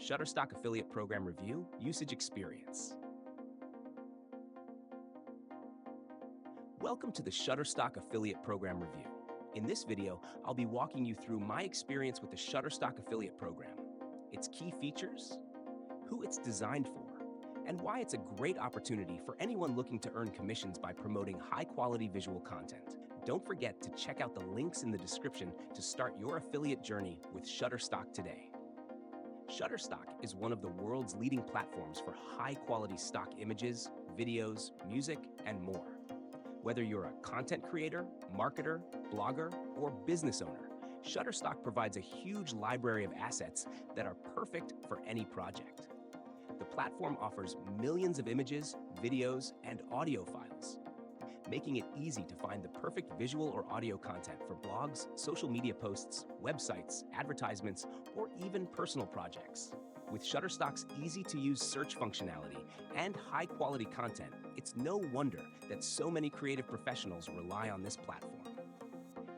Shutterstock Affiliate Program Review, Usage Experience. Welcome to the Shutterstock Affiliate Program Review. In this video, I'll be walking you through my experience with the Shutterstock Affiliate Program, its key features, who it's designed for, and why it's a great opportunity for anyone looking to earn commissions by promoting high-quality visual content. Don't forget to check out the links in the description to start your affiliate journey with Shutterstock today. Shutterstock is one of the world's leading platforms for high-quality stock images, videos, music, and more. Whether you're a content creator, marketer, blogger, or business owner, Shutterstock provides a huge library of assets that are perfect for any project. The platform offers millions of images, videos, and audio files, making it easy to find the perfect visual or audio content for blogs, social media posts, websites, advertisements, or even personal projects. With Shutterstock's easy-to-use search functionality and high-quality content, it's no wonder that so many creative professionals rely on this platform.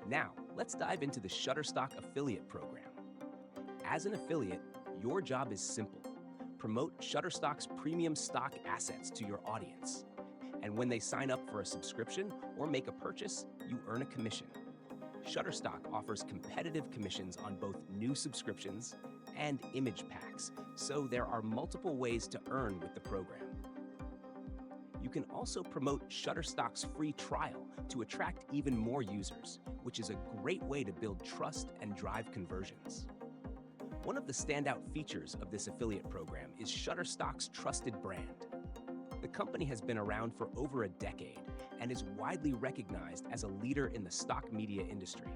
Now, let's dive into the Shutterstock Affiliate Program. As an affiliate, your job is simple. Promote Shutterstock's premium stock assets to your audience. And when they sign up for a subscription or make a purchase, you earn a commission. Shutterstock offers competitive commissions on both new subscriptions and image packs, so there are multiple ways to earn with the program. You can also promote Shutterstock's free trial to attract even more users, which is a great way to build trust and drive conversions. One of the standout features of this affiliate program is Shutterstock's trusted brand. The company has been around for over a decade and is widely recognized as a leader in the stock media industry.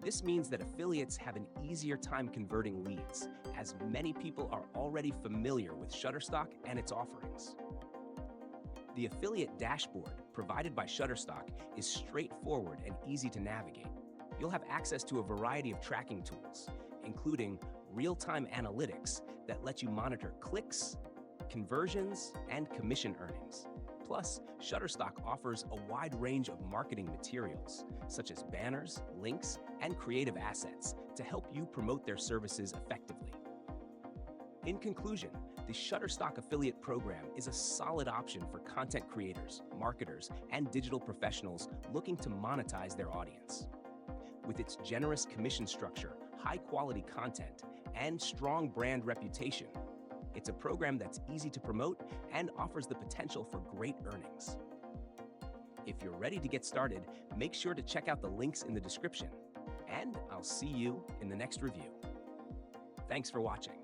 This means that affiliates have an easier time converting leads, as many people are already familiar with Shutterstock and its offerings. The affiliate dashboard provided by Shutterstock is straightforward and easy to navigate. You'll have access to a variety of tracking tools, including real-time analytics that let you monitor clicks, conversions, and commission earnings. Plus, Shutterstock offers a wide range of marketing materials, such as banners, links, and creative assets to help you promote their services effectively. In conclusion, the Shutterstock Affiliate Program is a solid option for content creators, marketers, and digital professionals looking to monetize their audience. With its generous commission structure, high-quality content, and strong brand reputation, it's a program that's easy to promote and offers the potential for great earnings. If you're ready to get started, make sure to check out the links in the description, and I'll see you in the next review. Thanks for watching.